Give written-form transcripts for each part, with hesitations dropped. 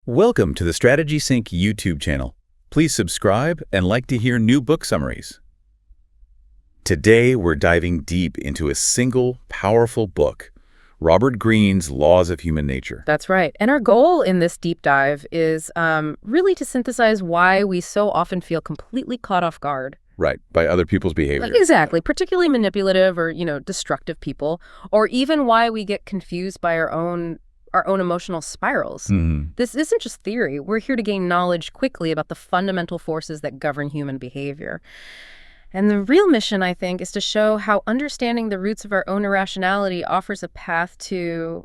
Welcome to the Strategy Sync YouTube channel. Please subscribe and like to hear new book summaries. Today, we're diving deep into a single, powerful book, Robert Greene's Laws of Human Nature. That's right. And our goal in this deep dive is really to synthesize why we so often feel completely caught off guard. Right, by other people's behavior. Exactly, particularly manipulative or, destructive people, or even why we get confused by our own emotional spirals. This isn't just theory. We're here to gain knowledge quickly about the fundamental forces that govern human behavior. And the real mission, I think, is to show how understanding the roots of our own irrationality offers a path to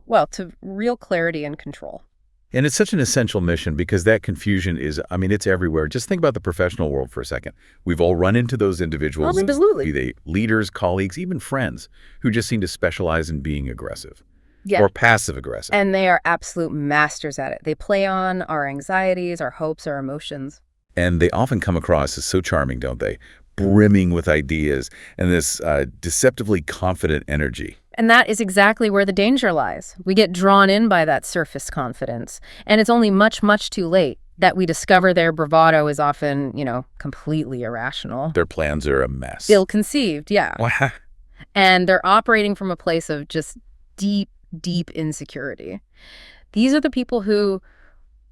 real clarity and control. And it's such an essential mission because that confusion is, it's everywhere. Just think about the professional world for a second. We've all run into those individuals, absolutely, be they leaders, colleagues, even friends, who just seem to specialize in being aggressive. Yeah. Or passive-aggressive. And they are absolute masters at it. They play on our anxieties, our hopes, our emotions. And they often come across as so charming, don't they? Brimming with ideas and this deceptively confident energy. And that is exactly where the danger lies. We get drawn in by that surface confidence. And it's only much, much too late that we discover their bravado is often, completely irrational. Their plans are a mess. Ill-conceived, yeah. Wow. And they're operating from a place of just deep insecurity. These are the people who,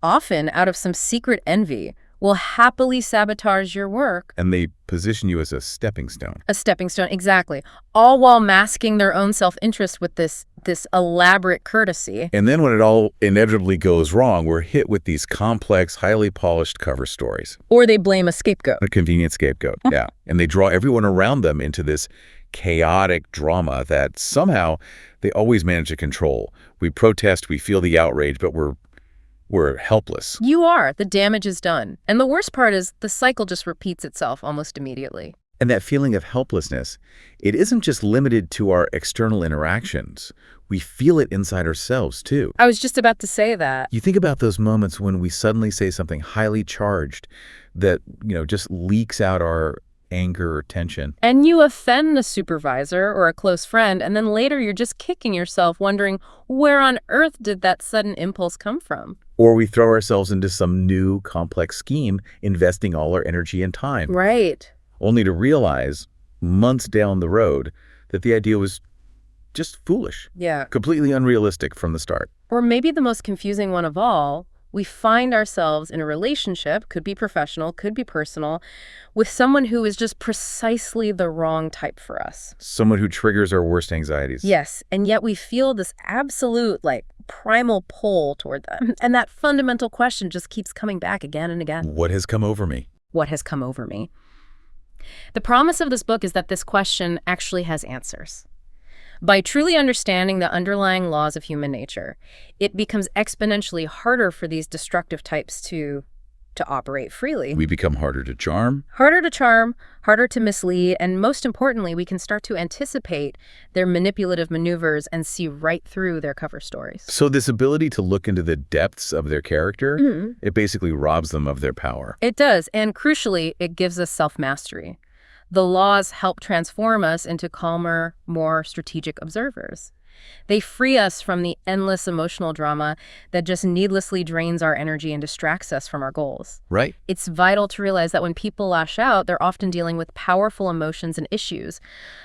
often out of some secret envy, will happily sabotage your work. And they position you as a stepping stone. A stepping stone, exactly. All while masking their own self-interest with this elaborate courtesy. And then when it all inevitably goes wrong, we're hit with these complex, highly polished cover stories. Or they blame a scapegoat. A convenient scapegoat, yeah. And they draw everyone around them into this chaotic drama that somehow they always manage to control. We protest, we feel the outrage, but we're helpless. You are. The damage is done. And the worst part is the cycle just repeats itself almost immediately. And that feeling of helplessness, it isn't just limited to our external interactions. We feel it inside ourselves, too. I was just about to say that. You think about those moments when we suddenly say something highly charged that, just leaks out our anger or tension. And you offend a supervisor or a close friend, and then later you're just kicking yourself, wondering where on earth did that sudden impulse come from? Or we throw ourselves into some new complex scheme, investing all our energy and time. Right. Only to realize, months down the road, that the idea was just foolish. Yeah. Completely unrealistic from the start. Or maybe the most confusing one of all, we find ourselves in a relationship, could be professional, could be personal, with someone who is just precisely the wrong type for us. Someone who triggers our worst anxieties. Yes, and yet we feel this absolute, primal pull toward them. And that fundamental question just keeps coming back again and again. What has come over me? What has come over me? The promise of this book is that this question actually has answers. By truly understanding the underlying laws of human nature, it becomes exponentially harder for these destructive types to operate freely. We become harder to charm. Harder to charm, harder to mislead, and most importantly, we can start to anticipate their manipulative maneuvers and see right through their cover stories. So this ability to look into the depths of their character, it basically robs them of their power. It does, and crucially, it gives us self-mastery. The laws help transform us into calmer, more strategic observers. They free us from the endless emotional drama that just needlessly drains our energy and distracts us from our goals. Right. It's vital to realize that when people lash out, they're often dealing with powerful emotions and issues,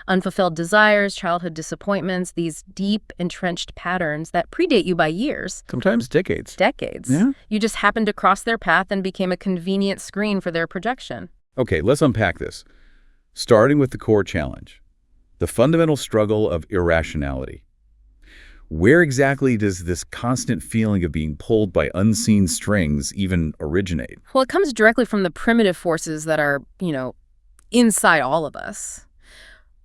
unfulfilled desires, childhood disappointments, these deep, entrenched patterns that predate you by years. Sometimes decades. Decades. Yeah. You just happened to cross their path and became a convenient screen for their projection. Okay, let's unpack this. Starting with the core challenge, the fundamental struggle of irrationality. Where exactly does this constant feeling of being pulled by unseen strings even originate? Well, it comes directly from the primitive forces that are, inside all of us.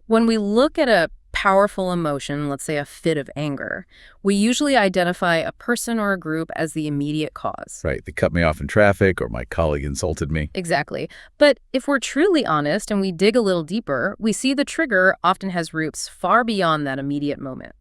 When we look at a powerful emotion, let's say a fit of anger, we usually identify a person or a group as the immediate cause. Right, they cut me off in traffic or my colleague insulted me. Exactly. But if we're truly honest and we dig a little deeper, we see the trigger often has roots far beyond that immediate moment.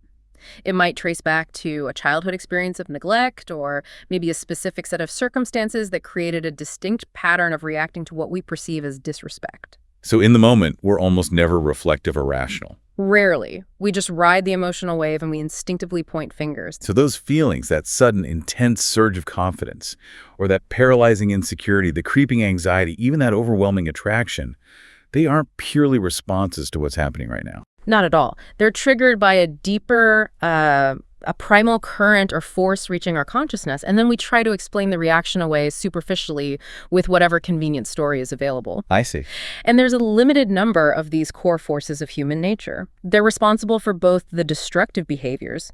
It might trace back to a childhood experience of neglect or maybe a specific set of circumstances that created a distinct pattern of reacting to what we perceive as disrespect. So in the moment, we're almost never reflective or rational. Rarely. We just ride the emotional wave and we instinctively point fingers. So those feelings, that sudden, intense surge of confidence, or that paralyzing insecurity, the creeping anxiety, even that overwhelming attraction, they aren't purely responses to what's happening right now. Not at all. They're triggered by a deeper, a primal current or force reaching our consciousness, and then we try to explain the reaction away superficially with whatever convenient story is available. I see. And there's a limited number of these core forces of human nature. They're responsible for both the destructive behaviors,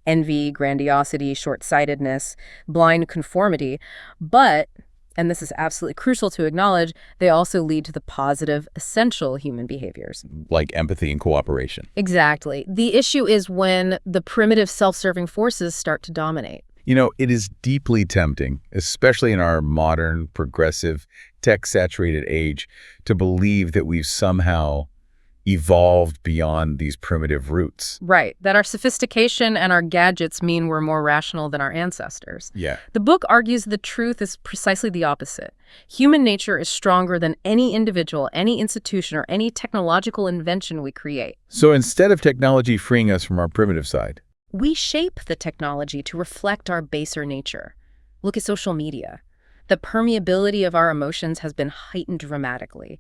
envy, grandiosity, short-sightedness, blind conformity, but, and this is absolutely crucial to acknowledge, they also lead to the positive, essential human behaviors. Like empathy and cooperation. Exactly. The issue is when the primitive self-serving forces start to dominate. It is deeply tempting, especially in our modern, progressive, tech-saturated age, to believe that we've somehow evolved beyond these primitive roots. Right. That our sophistication and our gadgets mean we're more rational than our ancestors. Yeah. The book argues the truth is precisely the opposite. Human nature is stronger than any individual, any institution, or any technological invention we create. So instead of technology freeing us from our primitive side, we shape the technology to reflect our baser nature. Look at social media. The permeability of our emotions has been heightened dramatically.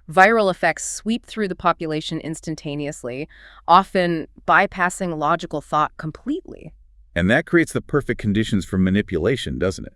Viral effects sweep through the population instantaneously, often bypassing logical thought completely. and that creates the perfect conditions for manipulation, doesn't it?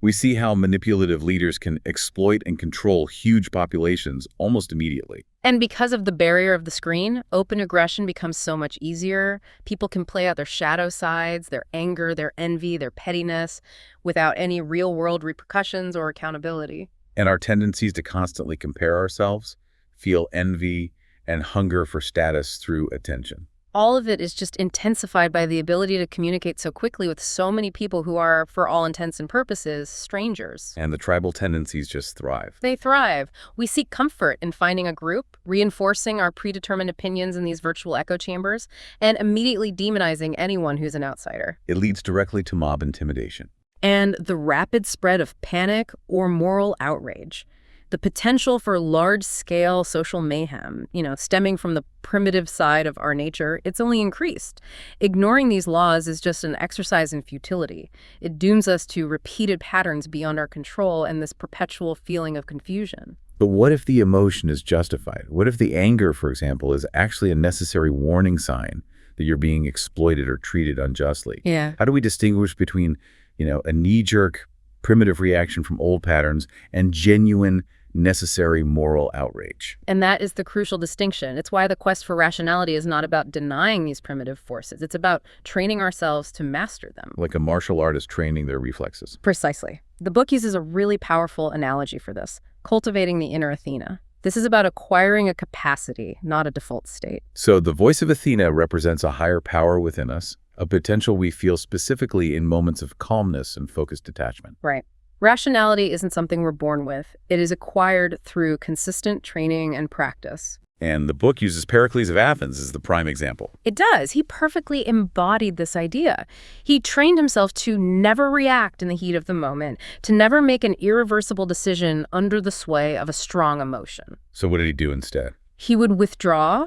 We see how manipulative leaders can exploit and control huge populations almost immediately. And because of the barrier of the screen, open aggression becomes so much easier. People can play out their shadow sides, their anger, their envy, their pettiness, without any real-world repercussions or accountability. And our tendencies to constantly compare ourselves, feel envy, and hunger for status through attention. All of it is just intensified by the ability to communicate so quickly with so many people who are, for all intents and purposes, strangers. And the tribal tendencies just thrive. They thrive. We seek comfort in finding a group, reinforcing our predetermined opinions in these virtual echo chambers, and immediately demonizing anyone who's an outsider. It leads directly to mob intimidation. And the rapid spread of panic or moral outrage. The potential for large-scale social mayhem, stemming from the primitive side of our nature, it's only increased. Ignoring these laws is just an exercise in futility. It dooms us to repeated patterns beyond our control and this perpetual feeling of confusion. But what if the emotion is justified? What if the anger, for example, is actually a necessary warning sign that you're being exploited or treated unjustly? Yeah. How do we distinguish between, a knee-jerk, primitive reaction from old patterns and genuine, necessary moral outrage? And that is the crucial distinction. It's why the quest for rationality is not about denying these primitive forces. It's about training ourselves to master them. Like a martial artist training their reflexes. Precisely. The book uses a really powerful analogy for this, cultivating the inner Athena. This is about acquiring a capacity, not a default state. So the voice of Athena represents a higher power within us, a potential we feel specifically in moments of calmness and focused detachment. Right. Rationality isn't something we're born with. It is acquired through consistent training and practice. And the book uses Pericles of Athens as the prime example. It does. He perfectly embodied this idea. He trained himself to never react in the heat of the moment, to never make an irreversible decision under the sway of a strong emotion. So what did he do instead? He would withdraw.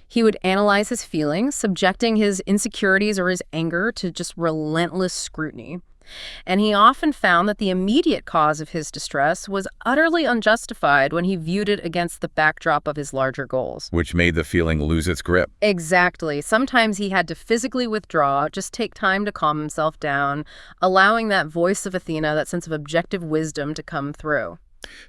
He would analyze his feelings, subjecting his insecurities or his anger to just relentless scrutiny. And he often found that the immediate cause of his distress was utterly unjustified when he viewed it against the backdrop of his larger goals. Which made the feeling lose its grip. Exactly. Sometimes he had to physically withdraw, just take time to calm himself down, allowing that voice of Athena, that sense of objective wisdom, to come through.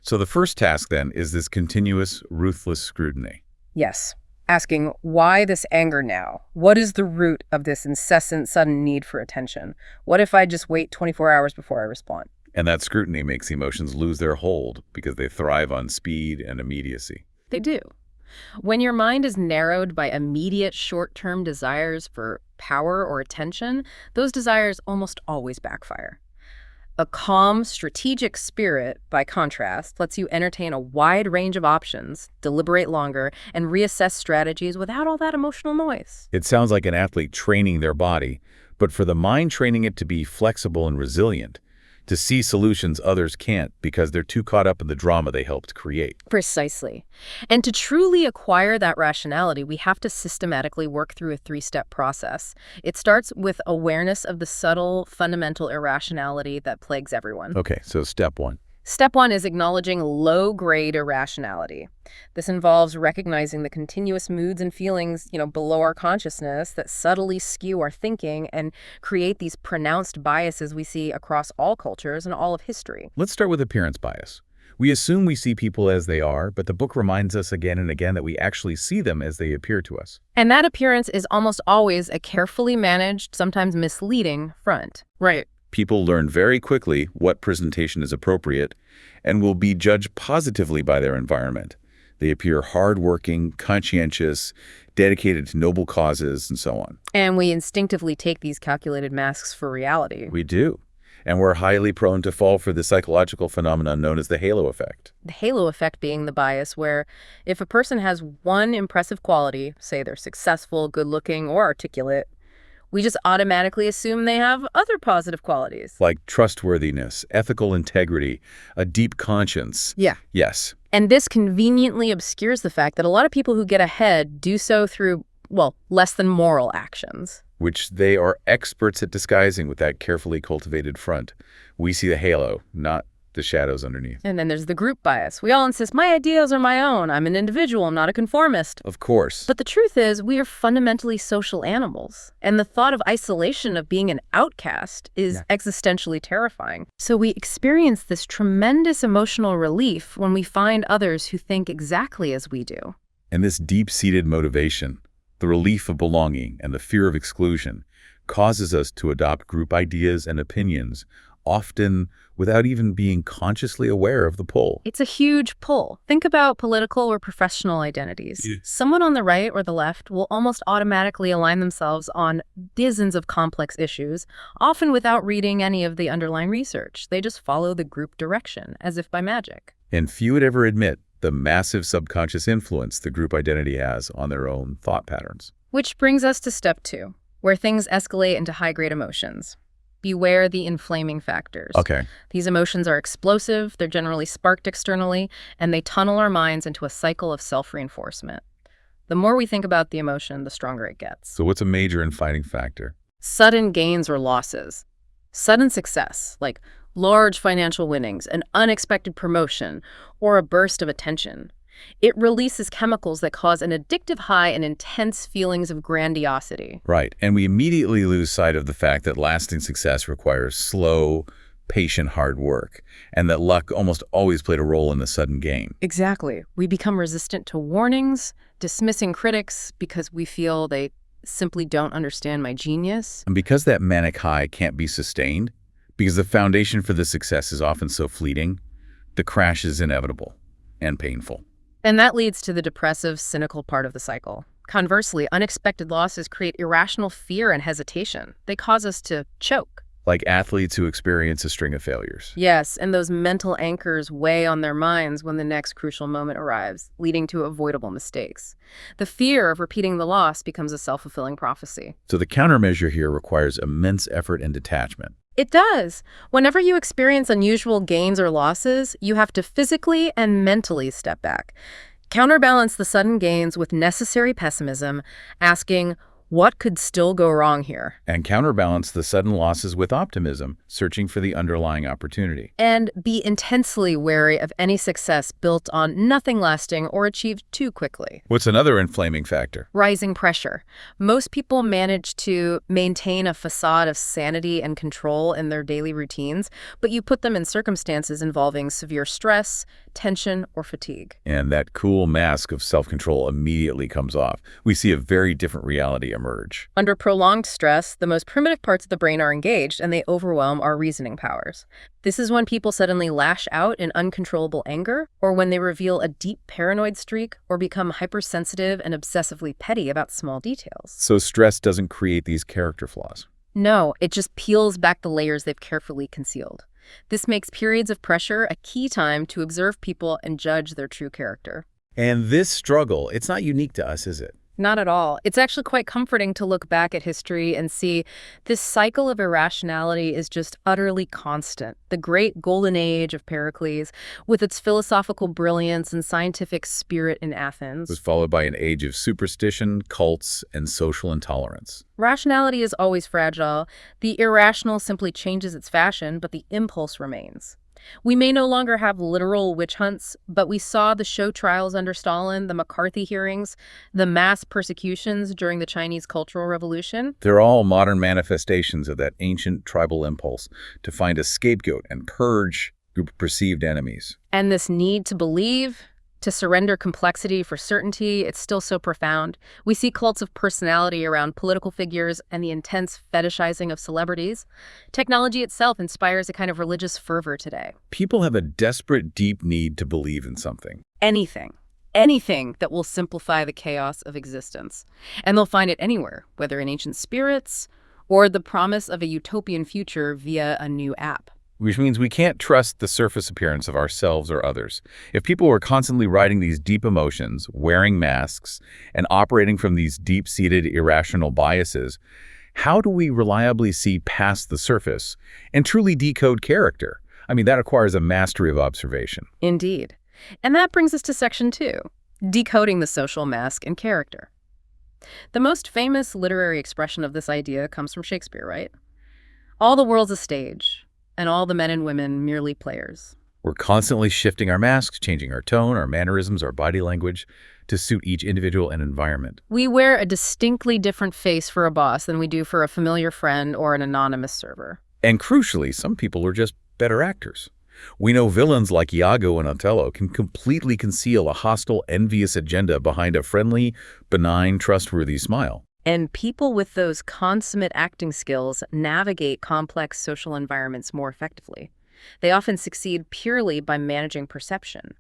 So the first task, then, is this continuous, ruthless scrutiny. Yes. Asking, why this anger now? What is the root of this incessant, sudden need for attention? What if I just wait 24 hours before I respond? And that scrutiny makes emotions lose their hold because they thrive on speed and immediacy. They do. When your mind is narrowed by immediate short-term desires for power or attention, those desires almost always backfire. A calm, strategic spirit, by contrast, lets you entertain a wide range of options, deliberate longer, and reassess strategies without all that emotional noise. It sounds like an athlete training their body, but for the mind training it to be flexible and resilient, to see solutions others can't because they're too caught up in the drama they helped create. Precisely. And to truly acquire that rationality, we have to systematically work through a three-step process. It starts with awareness of the subtle, fundamental irrationality that plagues everyone. Okay, so step one. Step one is acknowledging low-grade irrationality. This involves recognizing the continuous moods and feelings, below our consciousness that subtly skew our thinking and create these pronounced biases we see across all cultures and all of history. Let's start with appearance bias. We assume we see people as they are, but the book reminds us again and again that we actually see them as they appear to us. And that appearance is almost always a carefully managed, sometimes misleading front. Right. People learn very quickly what presentation is appropriate and will be judged positively by their environment. They appear hardworking, conscientious, dedicated to noble causes, and so on. And we instinctively take these calculated masks for reality. We do. And we're highly prone to fall for the psychological phenomenon known as the halo effect. The halo effect being the bias where if a person has one impressive quality, say they're successful, good-looking, or articulate, we just automatically assume they have other positive qualities. Like trustworthiness, ethical integrity, a deep conscience. Yeah. Yes. And this conveniently obscures the fact that a lot of people who get ahead do so through, less than moral actions. Which they are experts at disguising with that carefully cultivated front. We see the halo, not the shadows underneath. And then there's the group bias. We all insist, my ideas are my own. I'm an individual. I'm not a conformist. Of course. But the truth is, we are fundamentally social animals. And the thought of isolation, of being an outcast, is existentially terrifying. So we experience this tremendous emotional relief when we find others who think exactly as we do. And this deep-seated motivation, the relief of belonging and the fear of exclusion, causes us to adopt group ideas and opinions, often without even being consciously aware of the pull. It's a huge pull. Think about political or professional identities. Yeah. Someone on the right or the left will almost automatically align themselves on dozens of complex issues, often without reading any of the underlying research. They just follow the group direction, as if by magic. And few would ever admit the massive subconscious influence the group identity has on their own thought patterns. Which brings us to step two, where things escalate into high-grade emotions. Beware the inflaming factors. Okay. These emotions are explosive, they're generally sparked externally, and they tunnel our minds into a cycle of self-reinforcement. The more we think about the emotion, the stronger it gets. So what's a major inflaming factor? Sudden gains or losses. Sudden success, like large financial winnings, an unexpected promotion, or a burst of attention. It releases chemicals that cause an addictive high and intense feelings of grandiosity. Right, and we immediately lose sight of the fact that lasting success requires slow, patient hard work, and that luck almost always played a role in the sudden gain. Exactly. We become resistant to warnings, dismissing critics because we feel they simply don't understand my genius. And because that manic high can't be sustained, because the foundation for the success is often so fleeting, the crash is inevitable and painful. And that leads to the depressive, cynical part of the cycle. Conversely, unexpected losses create irrational fear and hesitation. They cause us to choke. Like athletes who experience a string of failures. Yes, and those mental anchors weigh on their minds when the next crucial moment arrives, leading to avoidable mistakes. The fear of repeating the loss becomes a self-fulfilling prophecy. So the countermeasure here requires immense effort and detachment. It does. Whenever you experience unusual gains or losses, you have to physically and mentally step back. Counterbalance the sudden gains with necessary pessimism, asking, what could still go wrong here? And counterbalance the sudden losses with optimism, searching for the underlying opportunity. And be intensely wary of any success built on nothing lasting or achieved too quickly. What's another inflaming factor? Rising pressure. Most people manage to maintain a facade of sanity and control in their daily routines, but you put them in circumstances involving severe stress, tension, or fatigue. And that cool mask of self-control immediately comes off. We see a very different reality emerge. Under prolonged stress, the most primitive parts of the brain are engaged and they overwhelm our reasoning powers. This is when people suddenly lash out in uncontrollable anger, or when they reveal a deep paranoid streak or become hypersensitive and obsessively petty about small details. So stress doesn't create these character flaws. No, it just peels back the layers they've carefully concealed. This makes periods of pressure a key time to observe people and judge their true character. And this struggle, it's not unique to us, is it? Not at all. It's actually quite comforting to look back at history and see this cycle of irrationality is just utterly constant. The great golden age of Pericles, with its philosophical brilliance and scientific spirit in Athens. Was followed by an age of superstition, cults, and social intolerance. Rationality is always fragile. The irrational simply changes its fashion, but the impulse remains. We may no longer have literal witch hunts, but we saw the show trials under Stalin, the McCarthy hearings, the mass persecutions during the Chinese Cultural Revolution. They're all modern manifestations of that ancient tribal impulse to find a scapegoat and purge group of perceived enemies. And this need to believe, to surrender complexity for certainty, it's still so profound. We see cults of personality around political figures and the intense fetishizing of celebrities. Technology itself inspires a kind of religious fervor today. People have a desperate, deep need to believe in something. Anything that will simplify the chaos of existence. And they'll find it anywhere, whether in ancient spirits or the promise of a utopian future via a new app. Which means we can't trust the surface appearance of ourselves or others. If people were constantly riding these deep emotions, wearing masks, and operating from these deep-seated irrational biases, how do we reliably see past the surface and truly decode character? I mean, that requires a mastery of observation. Indeed. And that brings us to section 2, decoding the social mask and character. The most famous literary expression of this idea comes from Shakespeare, right? All the world's a stage, and all the men and women merely players. We're constantly shifting our masks, changing our tone, our mannerisms, our body language to suit each individual and environment. We wear a distinctly different face for a boss than we do for a familiar friend or an anonymous server. And crucially, some people are just better actors. We know villains like Iago and Othello can completely conceal a hostile, envious agenda behind a friendly, benign, trustworthy smile. And people with those consummate acting skills navigate complex social environments more effectively. They often succeed purely by managing perception.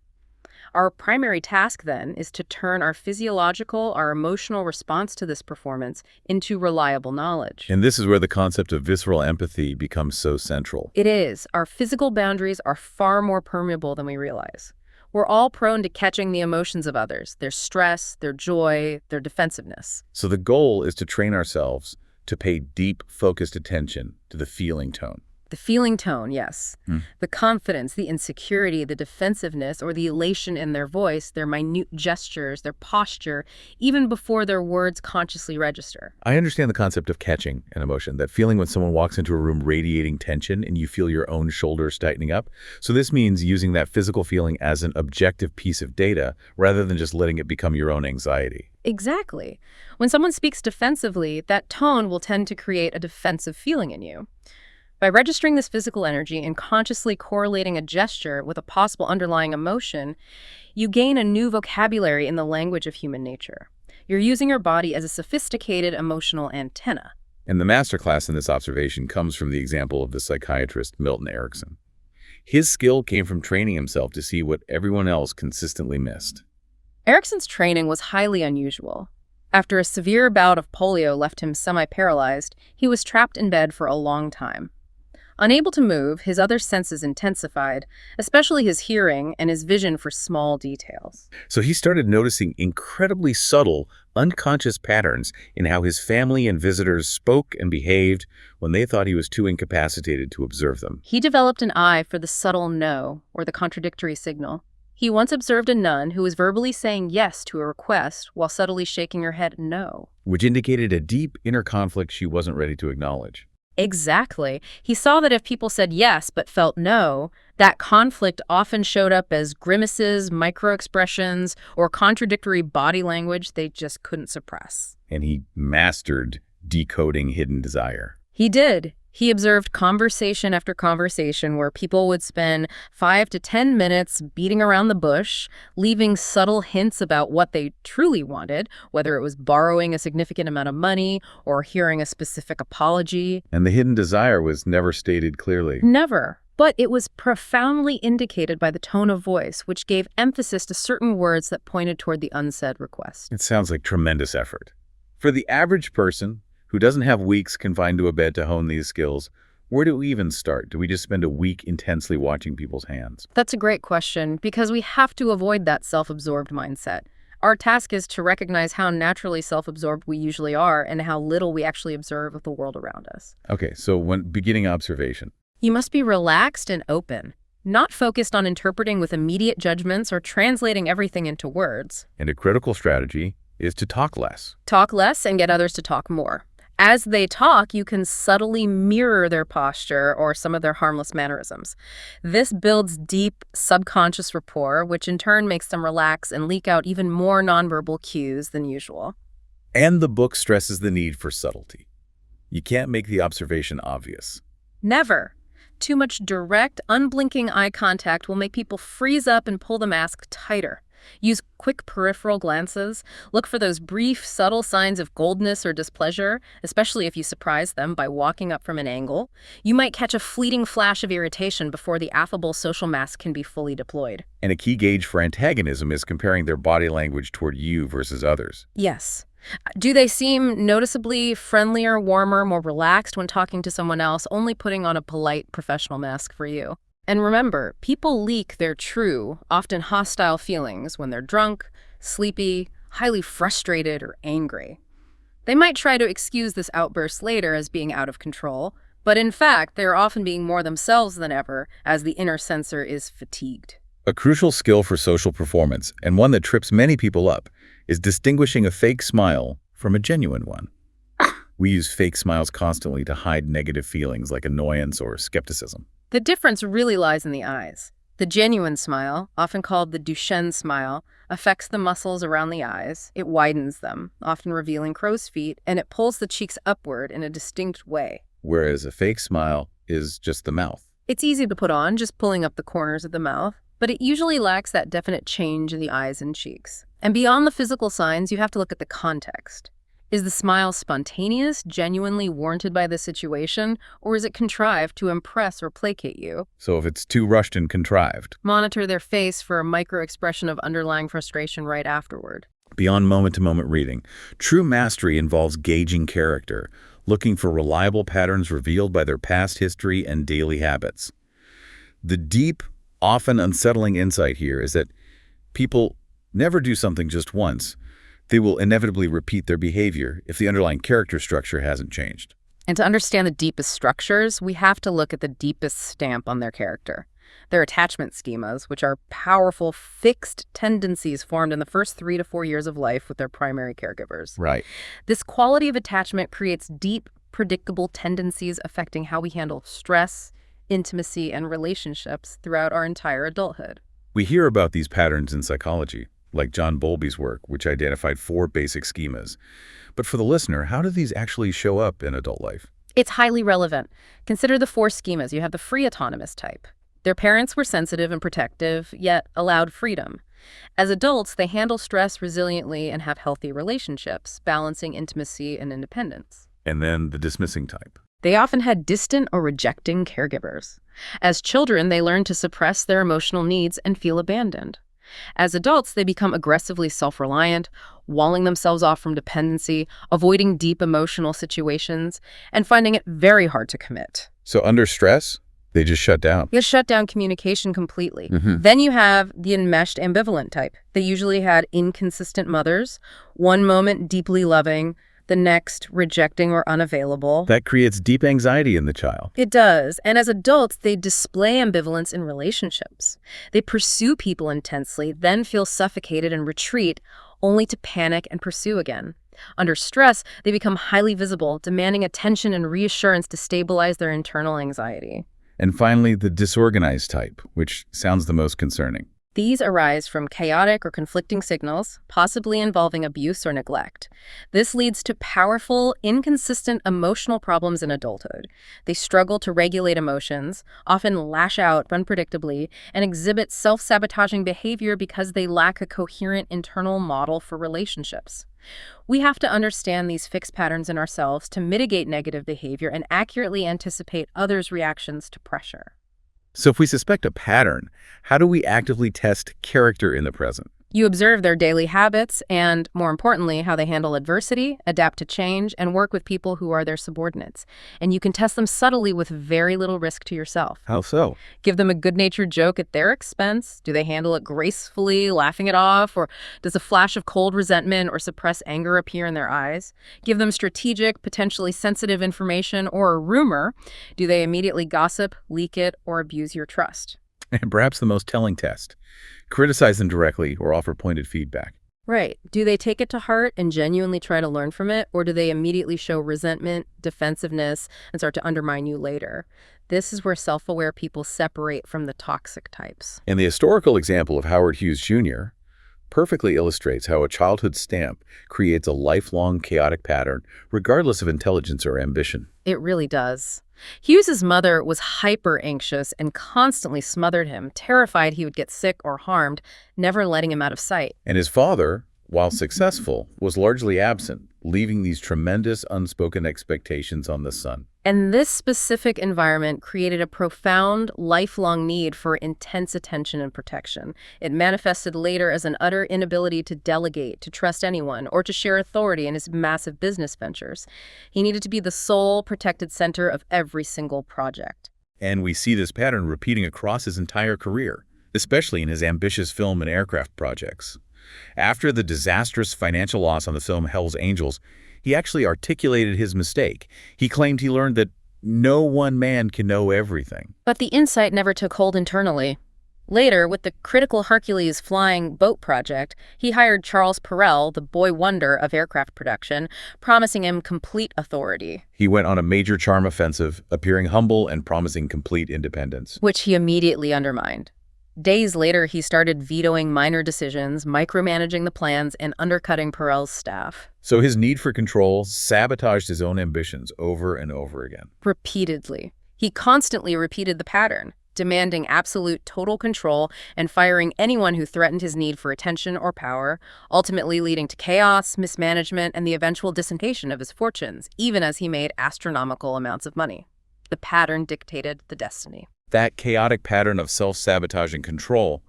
Our primary task, then, is to turn our physiological, our emotional response to this performance into reliable knowledge. And this is where the concept of visceral empathy becomes so central. It is. Our physical boundaries are far more permeable than we realize. We're all prone to catching the emotions of others, their stress, their joy, their defensiveness. So the goal is to train ourselves to pay deep, focused attention to the feeling tone. The feeling tone, yes. The confidence, the insecurity, the defensiveness, or the elation in their voice, their minute gestures, their posture, even before their words consciously register. I understand the concept of catching an emotion, that feeling when someone walks into a room radiating tension and you feel your own shoulders tightening up. So this means using that physical feeling as an objective piece of data rather than just letting it become your own anxiety. Exactly. When someone speaks defensively, that tone will tend to create a defensive feeling in you. By registering this physical energy and consciously correlating a gesture with a possible underlying emotion, you gain a new vocabulary in the language of human nature. You're using your body as a sophisticated emotional antenna. And the masterclass in this observation comes from the example of the psychiatrist Milton Erickson. His skill came from training himself to see what everyone else consistently missed. Erickson's training was highly unusual. After a severe bout of polio left him semi-paralyzed, he was trapped in bed for a long time. Unable to move, his other senses intensified, especially his hearing and his vision for small details. So he started noticing incredibly subtle, unconscious patterns in how his family and visitors spoke and behaved when they thought he was too incapacitated to observe them. He developed an eye for the subtle no, or the contradictory signal. He once observed a nun who was verbally saying yes to a request while subtly shaking her head no. Which indicated a deep inner conflict she wasn't ready to acknowledge. Exactly. He saw that if people said yes but felt no, that conflict often showed up as grimaces, microexpressions, or contradictory body language they just couldn't suppress. And he mastered decoding hidden desire. He did. He observed conversation after conversation where people would spend 5 to 10 minutes beating around the bush, leaving subtle hints about what they truly wanted, whether it was borrowing a significant amount of money or hearing a specific apology. And the hidden desire was never stated clearly. Never. But it was profoundly indicated by the tone of voice, which gave emphasis to certain words that pointed toward the unsaid request. It sounds like tremendous effort. For the average person who doesn't have weeks confined to a bed to hone these skills, where do we even start? Do we just spend a week intensely watching people's hands? That's a great question, because we have to avoid that self-absorbed mindset. Our task is to recognize how naturally self-absorbed we usually are and how little we actually observe of the world around us. Okay, so when beginning observation. You must be relaxed and open, not focused on interpreting with immediate judgments or translating everything into words. And a critical strategy is to talk less. Talk less and get others to talk more. As they talk, you can subtly mirror their posture or some of their harmless mannerisms. This builds deep subconscious rapport, which in turn makes them relax and leak out even more nonverbal cues than usual. And the book stresses the need for subtlety. You can't make the observation obvious. Never. Too much direct, unblinking eye contact will make people freeze up and pull the mask tighter. Use quick peripheral glances. Look for those brief, subtle signs of coldness or displeasure, especially if you surprise them by walking up from an angle. You might catch a fleeting flash of irritation before the affable social mask can be fully deployed. And a key gauge for antagonism is comparing their body language toward you versus others. Yes. Do they seem noticeably friendlier, warmer, more relaxed when talking to someone else, only putting on a polite professional mask for you? And remember, people leak their true, often hostile feelings when they're drunk, sleepy, highly frustrated, or angry. They might try to excuse this outburst later as being out of control, but in fact, they are often being more themselves than ever as the inner sensor is fatigued. A crucial skill for social performance, and one that trips many people up, is distinguishing a fake smile from a genuine one. We use fake smiles constantly to hide negative feelings like annoyance or skepticism. The difference really lies in the eyes. The genuine smile, often called the Duchenne smile, affects the muscles around the eyes. It widens them, often revealing crow's feet, and it pulls the cheeks upward in a distinct way. Whereas a fake smile is just the mouth. It's easy to put on, just pulling up the corners of the mouth, but it usually lacks that definite change in the eyes and cheeks. And beyond the physical signs, you have to look at the context. Is the smile spontaneous, genuinely warranted by the situation, or is it contrived to impress or placate you? So if it's too rushed and contrived, monitor their face for a micro-expression of underlying frustration right afterward. Beyond moment-to-moment reading, true mastery involves gauging character, looking for reliable patterns revealed by their past history and daily habits. The deep, often unsettling insight here is that people never do something just once. They will inevitably repeat their behavior if the underlying character structure hasn't changed. And to understand the deepest structures, we have to look at the deepest stamp on their character. Their attachment schemas, which are powerful, fixed tendencies formed in the first 3 to 4 years of life with their primary caregivers. Right. This quality of attachment creates deep, predictable tendencies affecting how we handle stress, intimacy, and relationships throughout our entire adulthood. We hear about these patterns in psychology, like John Bowlby's work, which identified 4 basic schemas. But for the listener, how do these actually show up in adult life? It's highly relevant. Consider the 4 schemas. You have the free autonomous type. Their parents were sensitive and protective, yet allowed freedom. As adults, they handle stress resiliently and have healthy relationships, balancing intimacy and independence. And then the dismissing type. They often had distant or rejecting caregivers. As children, they learned to suppress their emotional needs and feel abandoned. As adults, they become aggressively self-reliant, walling themselves off from dependency, avoiding deep emotional situations, and finding it very hard to commit. So under stress, they just shut down. You shut down communication completely. Then you have the enmeshed ambivalent type. They usually had inconsistent mothers, one moment deeply loving, the next rejecting or unavailable. That creates deep anxiety in the child. It does. And as adults, they display ambivalence in relationships. They pursue people intensely, then feel suffocated and retreat, only to panic and pursue again. Under stress, they become highly visible, demanding attention and reassurance to stabilize their internal anxiety. And finally, the disorganized type, which sounds the most concerning. These arise from chaotic or conflicting signals, possibly involving abuse or neglect. This leads to powerful, inconsistent emotional problems in adulthood. They struggle to regulate emotions, often lash out unpredictably, and exhibit self-sabotaging behavior because they lack a coherent internal model for relationships. We have to understand these fixed patterns in ourselves to mitigate negative behavior and accurately anticipate others' reactions to pressure. So if we suspect a pattern, how do we actively test character in the present? You observe their daily habits and, more importantly, how they handle adversity, adapt to change, and work with people who are their subordinates. And you can test them subtly with very little risk to yourself. How so? Give them a good-natured joke at their expense. Do they handle it gracefully, laughing it off? Or does a flash of cold resentment or suppressed anger appear in their eyes? Give them strategic, potentially sensitive information or a rumor. Do they immediately gossip, leak it, or abuse your trust? And perhaps the most telling test. Criticize them directly or offer pointed feedback. Right. Do they take it to heart and genuinely try to learn from it, or do they immediately show resentment, defensiveness, and start to undermine you later? This is where self-aware people separate from the toxic types. And the historical example of Howard Hughes Jr. perfectly illustrates how a childhood stamp creates a lifelong chaotic pattern, regardless of intelligence or ambition. It really does. Hughes's mother was hyper-anxious and constantly smothered him, terrified he would get sick or harmed, never letting him out of sight. And his father, while successful, was largely absent, leaving these tremendous unspoken expectations on the son. And this specific environment created a profound, lifelong need for intense attention and protection. It manifested later as an utter inability to delegate, to trust anyone, or to share authority in his massive business ventures. He needed to be the sole protected center of every single project. And we see this pattern repeating across his entire career, especially in his ambitious film and aircraft projects. After the disastrous financial loss on the film Hell's Angels, he actually articulated his mistake. He claimed he learned that no one man can know everything. But the insight never took hold internally. Later, with the critical Hercules flying boat project, he hired Charles Perrell, the boy wonder of aircraft production, promising him complete authority. He went on a major charm offensive, appearing humble and promising complete independence. Which he immediately undermined. Days later, he started vetoing minor decisions, micromanaging the plans, and undercutting Perrell's staff. So his need for control sabotaged his own ambitions over and over again. Repeatedly. He constantly repeated the pattern, demanding absolute total control and firing anyone who threatened his need for attention or power, ultimately leading to chaos, mismanagement, and the eventual dissipation of his fortunes, even as he made astronomical amounts of money. The pattern dictated the destiny. That chaotic pattern of self-sabotage and control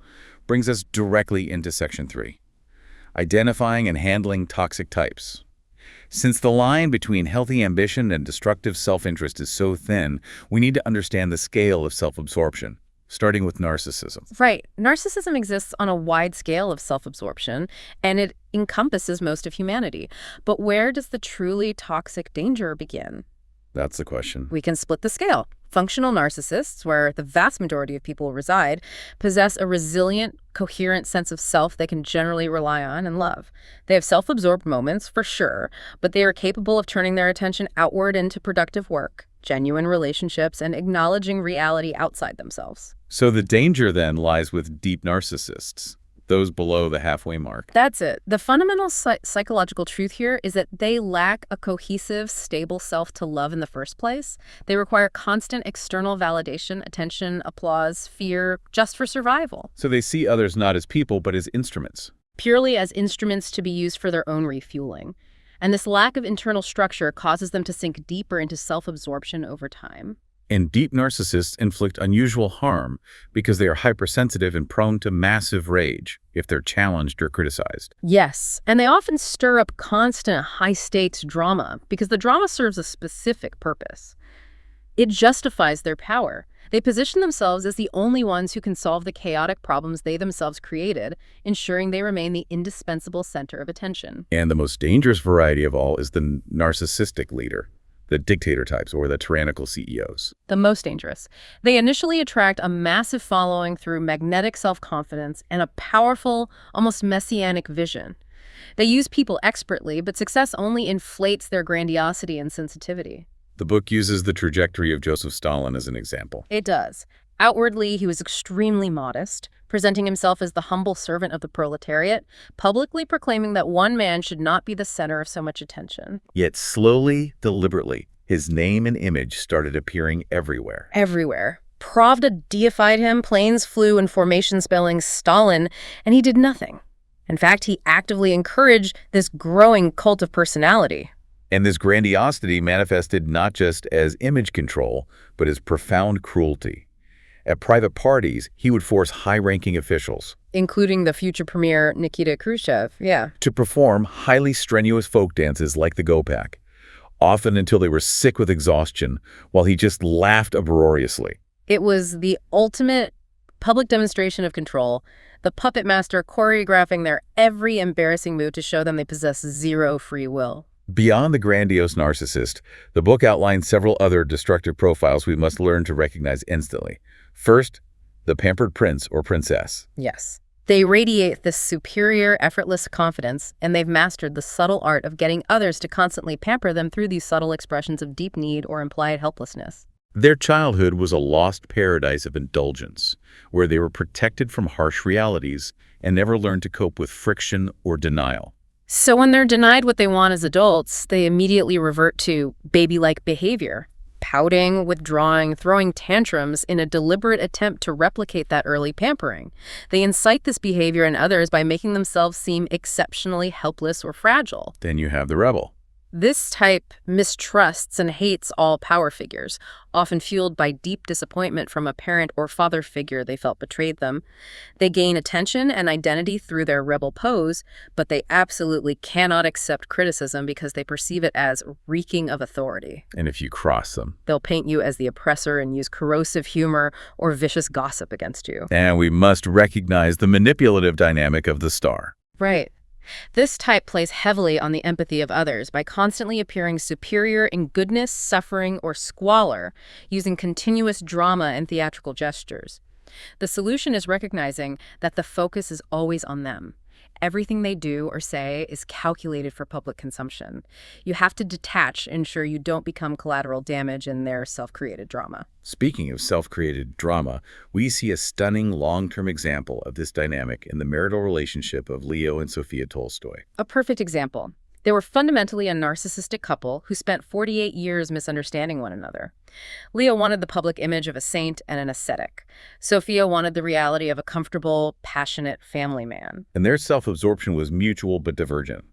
brings us directly into Section 3, identifying and handling toxic types. Since the line between healthy ambition and destructive self-interest is so thin, we need to understand the scale of self-absorption, starting with narcissism. Right. Narcissism exists on a wide scale of self-absorption, and it encompasses most of humanity. But where does the truly toxic danger begin? That's the question. We can split the scale. Functional narcissists, where the vast majority of people reside, possess a resilient, coherent sense of self they can generally rely on and love. They have self-absorbed moments, for sure, but they are capable of turning their attention outward into productive work, genuine relationships, and acknowledging reality outside themselves. So the danger then lies with deep narcissists, those below the halfway mark. That's it. The fundamental psychological truth here is that they lack a cohesive, stable self to love in the first place. They require constant external validation, attention, applause, fear, just for survival. So they see others not as people, but as instruments. Purely as instruments to be used for their own refueling. And this lack of internal structure causes them to sink deeper into self-absorption over time. And deep narcissists inflict unusual harm because they are hypersensitive and prone to massive rage if they're challenged or criticized. Yes, and they often stir up constant high-stakes drama because the drama serves a specific purpose. It justifies their power. They position themselves as the only ones who can solve the chaotic problems they themselves created, ensuring they remain the indispensable center of attention. And the most dangerous variety of all is the narcissistic leader. The dictator types or the tyrannical CEOs. The most dangerous. They initially attract a massive following through magnetic self-confidence and a powerful, almost messianic vision. They use people expertly, but success only inflates their grandiosity and sensitivity. The book uses the trajectory of Joseph Stalin as an example. It does. Outwardly, he was extremely modest, presenting himself as the humble servant of the proletariat, publicly proclaiming that one man should not be the center of so much attention. Yet slowly, deliberately, his name and image started appearing everywhere. Everywhere. Pravda deified him, planes flew in formation spelling Stalin, and he did nothing. In fact, he actively encouraged this growing cult of personality. And this grandiosity manifested not just as image control, but as profound cruelty. At private parties, he would force high-ranking officials Including the future premier Nikita Khrushchev, yeah. to perform highly strenuous folk dances like the Gopak, often until they were sick with exhaustion, while he just laughed uproariously. It was the ultimate public demonstration of control, the puppet master choreographing their every embarrassing move to show them they possess zero free will. Beyond the grandiose narcissist, the book outlines several other destructive profiles we must learn to recognize instantly. First, the pampered prince or princess. Yes. They radiate this superior, effortless confidence, and they've mastered the subtle art of getting others to constantly pamper them through these subtle expressions of deep need or implied helplessness. Their childhood was a lost paradise of indulgence, where they were protected from harsh realities and never learned to cope with friction or denial. So when they're denied what they want as adults, they immediately revert to baby-like behavior, pouting, withdrawing, throwing tantrums in a deliberate attempt to replicate that early pampering. They incite this behavior in others by making themselves seem exceptionally helpless or fragile. Then you have the rebel. This type mistrusts and hates all power figures, often fueled by deep disappointment from a parent or father figure they felt betrayed them. They gain attention and identity through their rebel pose, but they absolutely cannot accept criticism because they perceive it as reeking of authority. And if you cross them, They'll paint you as the oppressor and use corrosive humor or vicious gossip against you. and we must recognize the manipulative dynamic of the star. Right. This type plays heavily on the empathy of others by constantly appearing superior in goodness, suffering, or squalor, using continuous drama and theatrical gestures. The solution is recognizing that the focus is always on them. Everything they do or say is calculated for public consumption. You have to detach, ensure you don't become collateral damage in their self-created drama. Speaking of self-created drama, we see a stunning long-term example of this dynamic in the marital relationship of Leo and Sophia Tolstoy. A perfect example. They were fundamentally a narcissistic couple who spent 48 years misunderstanding one another. Leo wanted the public image of a saint and an ascetic. Sophia wanted the reality of a comfortable, passionate family man. And their self-absorption was mutual but divergent.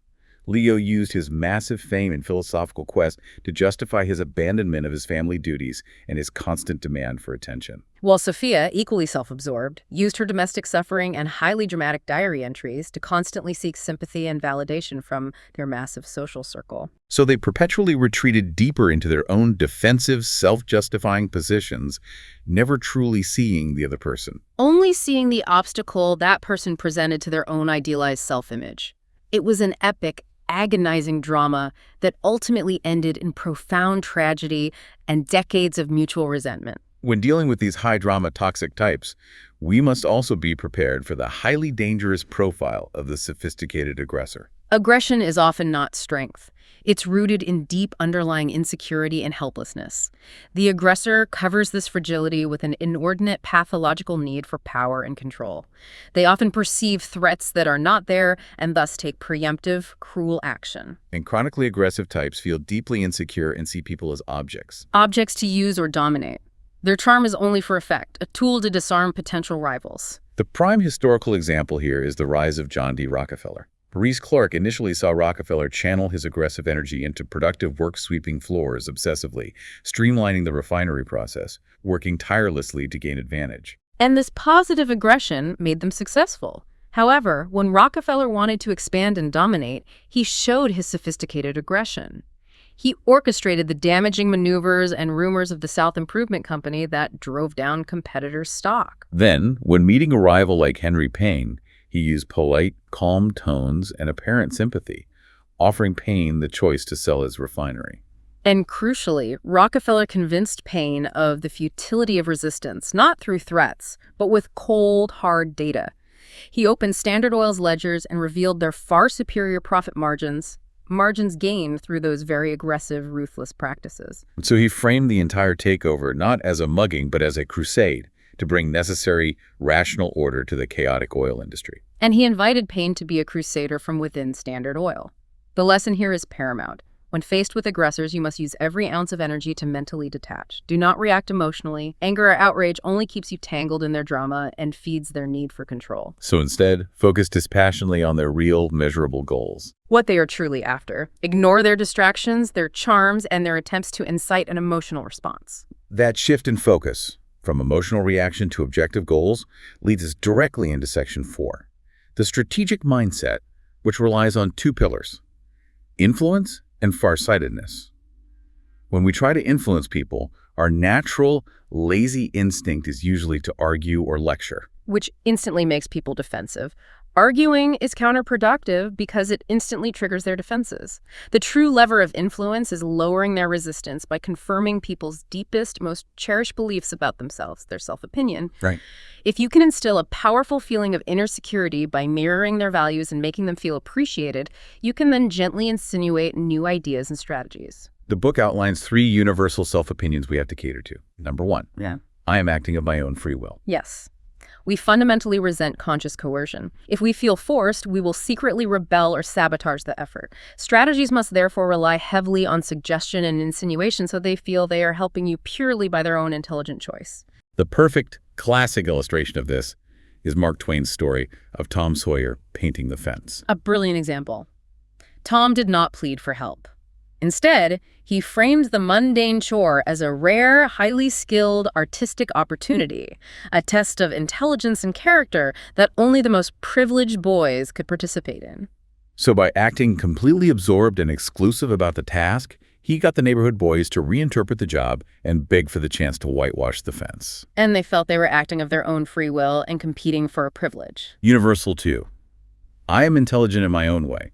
Leo used his massive fame and philosophical quest to justify his abandonment of his family duties and his constant demand for attention. While Sophia, equally self-absorbed, used her domestic suffering and highly dramatic diary entries to constantly seek sympathy and validation from their massive social circle. So they perpetually retreated deeper into their own defensive, self-justifying positions, never truly seeing the other person. Only seeing the obstacle that person presented to their own idealized self-image. It was an epic, agonizing drama that ultimately ended in profound tragedy and decades of mutual resentment. When dealing with these high-drama toxic types, we must also be prepared for the highly dangerous profile of the sophisticated aggressor. Aggression is often not strength. It's rooted in deep underlying insecurity and helplessness. The aggressor covers this fragility with an inordinate pathological need for power and control. They often perceive threats that are not there and thus take preemptive, cruel action. And chronically aggressive types feel deeply insecure and see people as objects. Objects to use or dominate. Their charm is only for effect, a tool to disarm potential rivals. The prime historical example here is the rise of John D. Rockefeller. Maurice Clark initially saw Rockefeller channel his aggressive energy into productive work sweeping floors obsessively, streamlining the refinery process, working tirelessly to gain advantage. And this positive aggression made them successful. However, when Rockefeller wanted to expand and dominate, he showed his sophisticated aggression. He orchestrated the damaging maneuvers and rumors of the South Improvement Company that drove down competitors' stock. Then, when meeting a rival like Henry Payne, he used polite, calm tones and apparent sympathy, offering Payne the choice to sell his refinery. And crucially, Rockefeller convinced Payne of the futility of resistance, not through threats, but with cold, hard data. He opened Standard Oil's ledgers and revealed their far superior profit margins gained through those very aggressive, ruthless practices. So he framed the entire takeover not as a mugging, but as a crusade to bring necessary, rational order to the chaotic oil industry. And he invited Payne to be a crusader from within Standard Oil. The lesson here is paramount. When faced with aggressors, you must use every ounce of energy to mentally detach. Do not react emotionally. Anger or outrage only keeps you tangled in their drama and feeds their need for control. So instead, focus dispassionately on their real, measurable goals. What they are truly after. Ignore their distractions, their charms, and their attempts to incite an emotional response. That shift in focus, from emotional reaction to objective goals, leads us directly into Section 4, the strategic mindset, which relies on two pillars: influence and farsightedness. When we try to influence people, our natural, lazy instinct is usually to argue or lecture. Which instantly makes people defensive. Arguing is counterproductive because it instantly triggers their defenses. The true lever of influence is lowering their resistance by confirming people's deepest, most cherished beliefs about themselves, their self-opinion. Right. If you can instill a powerful feeling of inner security by mirroring their values and making them feel appreciated, you can then gently insinuate new ideas and strategies. The book outlines 3 universal self-opinions we have to cater to. Number 1, I am acting of my own free will. Yes. We fundamentally resent conscious coercion. If we feel forced, we will secretly rebel or sabotage the effort. Strategies must therefore rely heavily on suggestion and insinuation so they feel they are helping you purely by their own intelligent choice. The perfect, classic illustration of this is Mark Twain's story of Tom Sawyer painting the fence. A brilliant example. Tom did not plead for help. Instead, he framed the mundane chore as a rare, highly skilled, artistic opportunity, a test of intelligence and character that only the most privileged boys could participate in. So by acting completely absorbed and exclusive about the task, he got the neighborhood boys to reinterpret the job and beg for the chance to whitewash the fence. And they felt they were acting of their own free will and competing for a privilege. Universal 2. I am intelligent in my own way.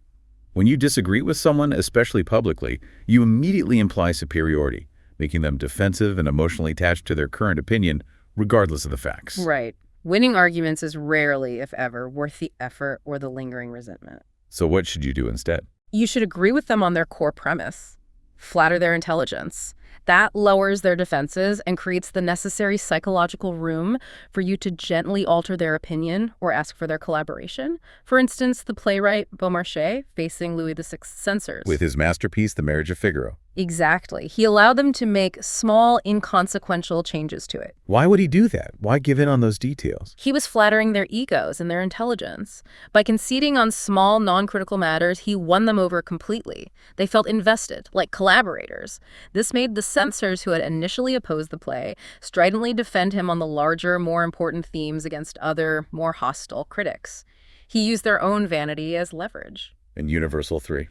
When you disagree with someone, especially publicly, you immediately imply superiority, making them defensive and emotionally attached to their current opinion, regardless of the facts. Right. Winning arguments is rarely, if ever, worth the effort or the lingering resentment. So what should you do instead? You should agree with them on their core premise. Flatter their intelligence. That lowers their defenses and creates the necessary psychological room for you to gently alter their opinion or ask for their collaboration. For instance, the playwright Beaumarchais facing Louis VI's censors. With his masterpiece, The Marriage of Figaro. Exactly. He allowed them to make small, inconsequential changes to it. Why would he do that? Why give in on those details? He was flattering their egos and their intelligence. By conceding on small, non-critical matters, he won them over completely. They felt invested, like collaborators. This made the censors who had initially opposed the play stridently defend him on the larger, more important themes against other, more hostile critics. He used their own vanity as leverage. And Universal 3.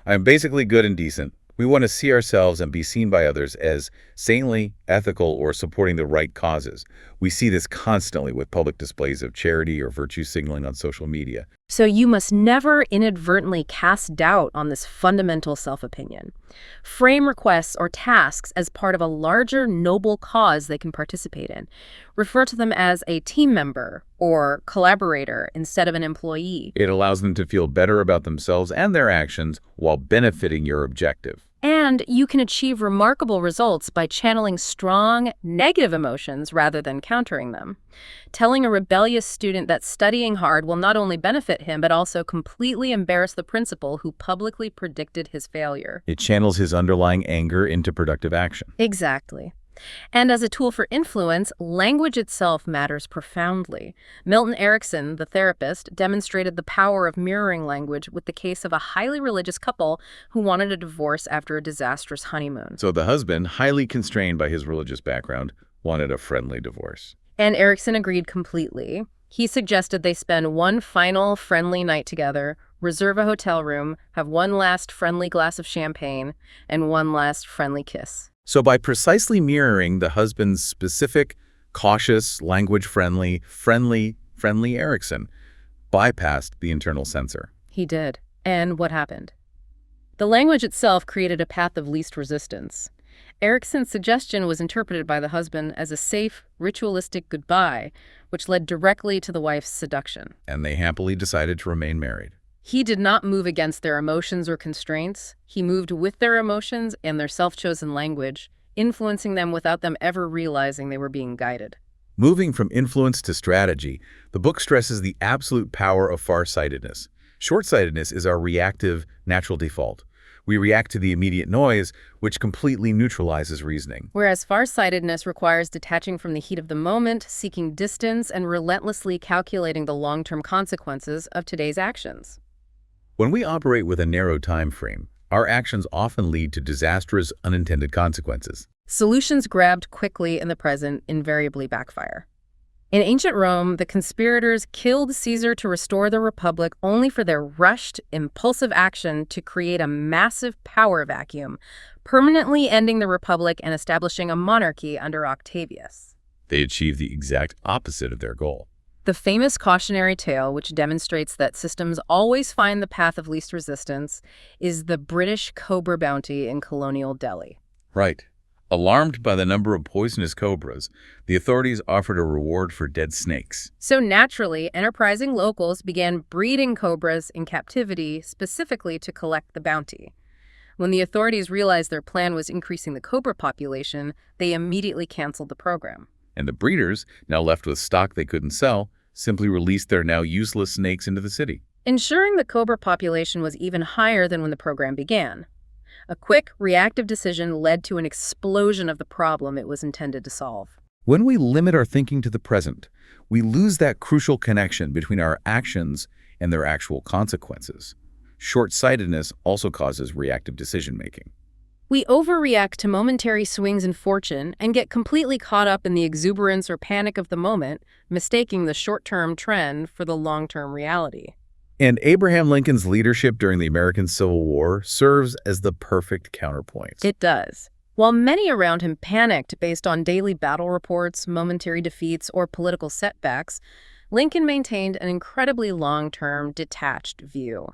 I am basically good and decent. We want to see ourselves and be seen by others as saintly, ethical, or supporting the right causes. We see this constantly with public displays of charity or virtue signaling on social media. So you must never inadvertently cast doubt on this fundamental self-opinion. Frame requests or tasks as part of a larger, noble cause they can participate in. Refer to them as a team member or collaborator instead of an employee. It allows them to feel better about themselves and their actions while benefiting your objective. And you can achieve remarkable results by channeling strong, negative emotions rather than countering them. Telling a rebellious student that studying hard will not only benefit him, but also completely embarrass the principal who publicly predicted his failure. It channels his underlying anger into productive action. Exactly. And as a tool for influence, language itself matters profoundly. Milton Erickson, the therapist, demonstrated the power of mirroring language with the case of a highly religious couple who wanted a divorce after a disastrous honeymoon. So the husband, highly constrained by his religious background, wanted a friendly divorce. And Erickson agreed completely. He suggested they spend one final friendly night together, reserve a hotel room, have one last friendly glass of champagne, and one last friendly kiss. So by precisely mirroring the husband's specific, cautious, language-friendly Erickson bypassed the internal censor. He did. And what happened? The language itself created a path of least resistance. Erickson's suggestion was interpreted by the husband as a safe, ritualistic goodbye, which led directly to the wife's seduction. And they happily decided to remain married. He did not move against their emotions or constraints. He moved with their emotions and their self-chosen language, influencing them without them ever realizing they were being guided. Moving from influence to strategy, the book stresses the absolute power of farsightedness. Short-sightedness is our reactive, natural default. We react to the immediate noise, which completely neutralizes reasoning. Whereas farsightedness requires detaching from the heat of the moment, seeking distance, and relentlessly calculating the long-term consequences of today's actions. When we operate with a narrow time frame, our actions often lead to disastrous, unintended consequences. Solutions grabbed quickly in the present invariably backfire. In ancient Rome, the conspirators killed Caesar to restore the Republic only for their rushed, impulsive action to create a massive power vacuum, permanently ending the Republic and establishing a monarchy under Octavius. They achieved the exact opposite of their goal. The famous cautionary tale, which demonstrates that systems always find the path of least resistance, is the British cobra bounty in colonial Delhi. Right. Alarmed by the number of poisonous cobras, the authorities offered a reward for dead snakes. So naturally, enterprising locals began breeding cobras in captivity specifically to collect the bounty. When the authorities realized their plan was increasing the cobra population, they immediately canceled the program. And the breeders, now left with stock they couldn't sell, simply released their now useless snakes into the city. Ensuring the cobra population was even higher than when the program began. A quick, reactive decision led to an explosion of the problem it was intended to solve. When we limit our thinking to the present, we lose that crucial connection between our actions and their actual consequences. Short-sightedness also causes reactive decision-making. We overreact to momentary swings in fortune and get completely caught up in the exuberance or panic of the moment, mistaking the short-term trend for the long-term reality. And Abraham Lincoln's leadership during the American Civil War serves as the perfect counterpoint. It does. While many around him panicked based on daily battle reports, momentary defeats, or political setbacks, Lincoln maintained an incredibly long-term, detached view.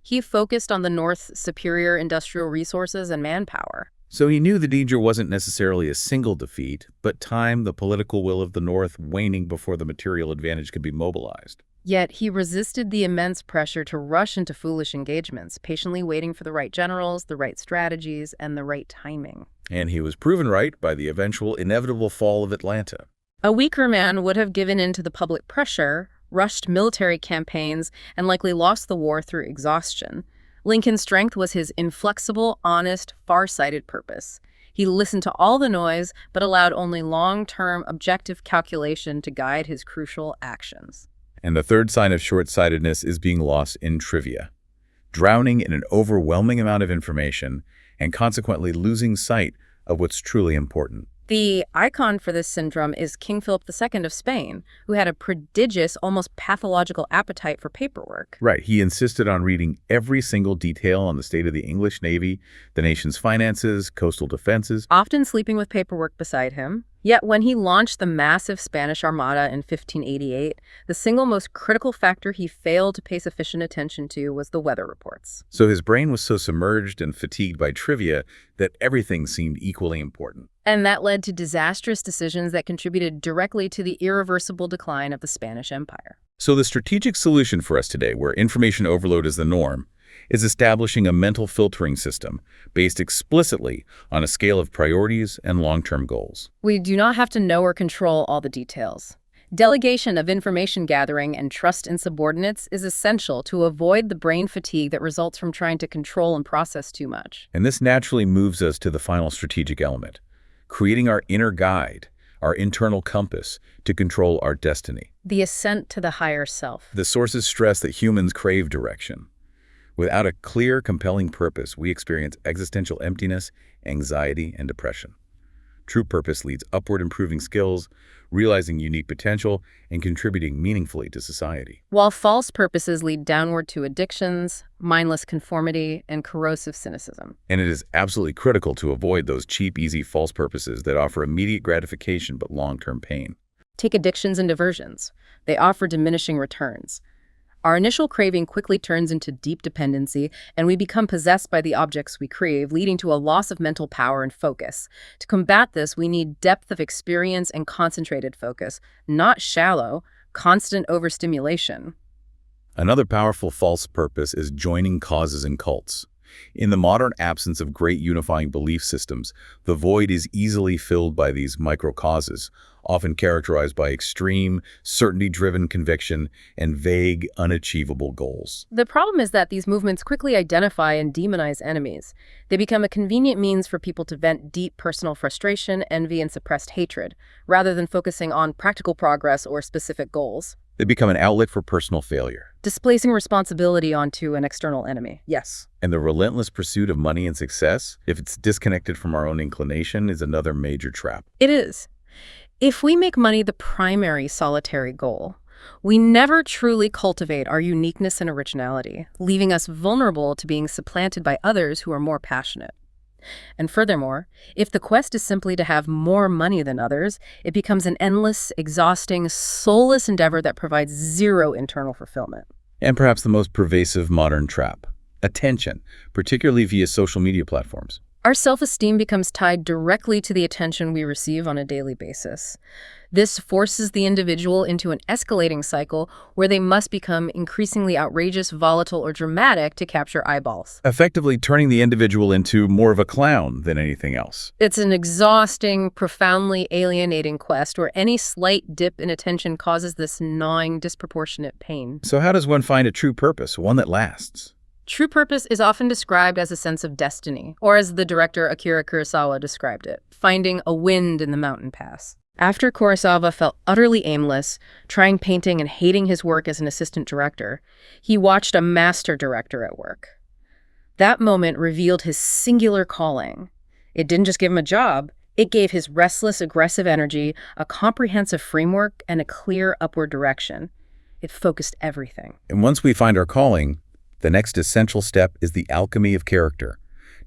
He focused on the North's superior industrial resources and manpower. So he knew the danger wasn't necessarily a single defeat, but time, the political will of the North waning before the material advantage could be mobilized. Yet he resisted the immense pressure to rush into foolish engagements, patiently waiting for the right generals, the right strategies, and the right timing. And he was proven right by the eventual inevitable fall of Atlanta. A weaker man would have given in to the public pressure, rushed military campaigns, and likely lost the war through exhaustion. Lincoln's strength was his inflexible, honest, far-sighted purpose. He listened to all the noise, but allowed only long-term, objective calculation to guide his crucial actions. And the third sign of short-sightedness is being lost in trivia, drowning in an overwhelming amount of information, and consequently losing sight of what's truly important. The icon for this syndrome is King Philip II of Spain, who had a prodigious, almost pathological appetite for paperwork. Right. He insisted on reading every single detail on the state of the English Navy, the nation's finances, coastal defenses. Often sleeping with paperwork beside him. Yet when he launched the massive Spanish Armada in 1588, the single most critical factor he failed to pay sufficient attention to was the weather reports. So his brain was so submerged and fatigued by trivia that everything seemed equally important. And that led to disastrous decisions that contributed directly to the irreversible decline of the Spanish Empire. So the strategic solution for us today, where information overload is the norm, is establishing a mental filtering system based explicitly on a scale of priorities and long-term goals. We do not have to know or control all the details. Delegation of information gathering and trust in subordinates is essential to avoid the brain fatigue that results from trying to control and process too much. And this naturally moves us to the final strategic element, creating our inner guide, our internal compass to control our destiny. The ascent to the higher self. The sources stress that humans crave direction. Without a clear, compelling purpose, we experience existential emptiness, anxiety, and depression. True purpose leads upward, improving skills, realizing unique potential, and contributing meaningfully to society. While false purposes lead downward to addictions, mindless conformity, and corrosive cynicism. And it is absolutely critical to avoid those cheap, easy false purposes that offer immediate gratification but long-term pain. Take addictions and diversions. They offer diminishing returns. Our initial craving quickly turns into deep dependency, and we become possessed by the objects we crave, leading to a loss of mental power and focus. To combat this, we need depth of experience and concentrated focus, not shallow, constant overstimulation. Another powerful false purpose is joining causes and cults. In the modern absence of great unifying belief systems, the void is easily filled by these micro-causes, often characterized by extreme, certainty-driven conviction and vague, unachievable goals. The problem is that these movements quickly identify and demonize enemies. They become a convenient means for people to vent deep personal frustration, envy, and suppressed hatred, rather than focusing on practical progress or specific goals. They become an outlet for personal failure. displacing responsibility onto an external enemy. Yes. And the relentless pursuit of money and success, if it's disconnected from our own inclination, is another major trap. It is. If we make money the primary solitary goal, we never truly cultivate our uniqueness and originality, leaving us vulnerable to being supplanted by others who are more passionate. And furthermore, if the quest is simply to have more money than others, it becomes an endless, exhausting, soulless endeavor that provides zero internal fulfillment. And perhaps the most pervasive modern trap: attention, particularly via social media platforms. Our self-esteem becomes tied directly to the attention we receive on a daily basis. This forces the individual into an escalating cycle where they must become increasingly outrageous, volatile, or dramatic to capture eyeballs. Effectively turning the individual into more of a clown than anything else. It's an exhausting, profoundly alienating quest where any slight dip in attention causes this gnawing, disproportionate pain. So how does one find a true purpose, one that lasts? True purpose is often described as a sense of destiny, or as the director Akira Kurosawa described it, finding a wind in the mountain pass. After Kurosawa felt utterly aimless, trying painting and hating his work as an assistant director, he watched a master director at work. That moment revealed his singular calling. It didn't just give him a job, it gave his restless, aggressive energy a comprehensive framework and a clear upward direction. It focused everything. And once we find our calling, the next essential step is the alchemy of character,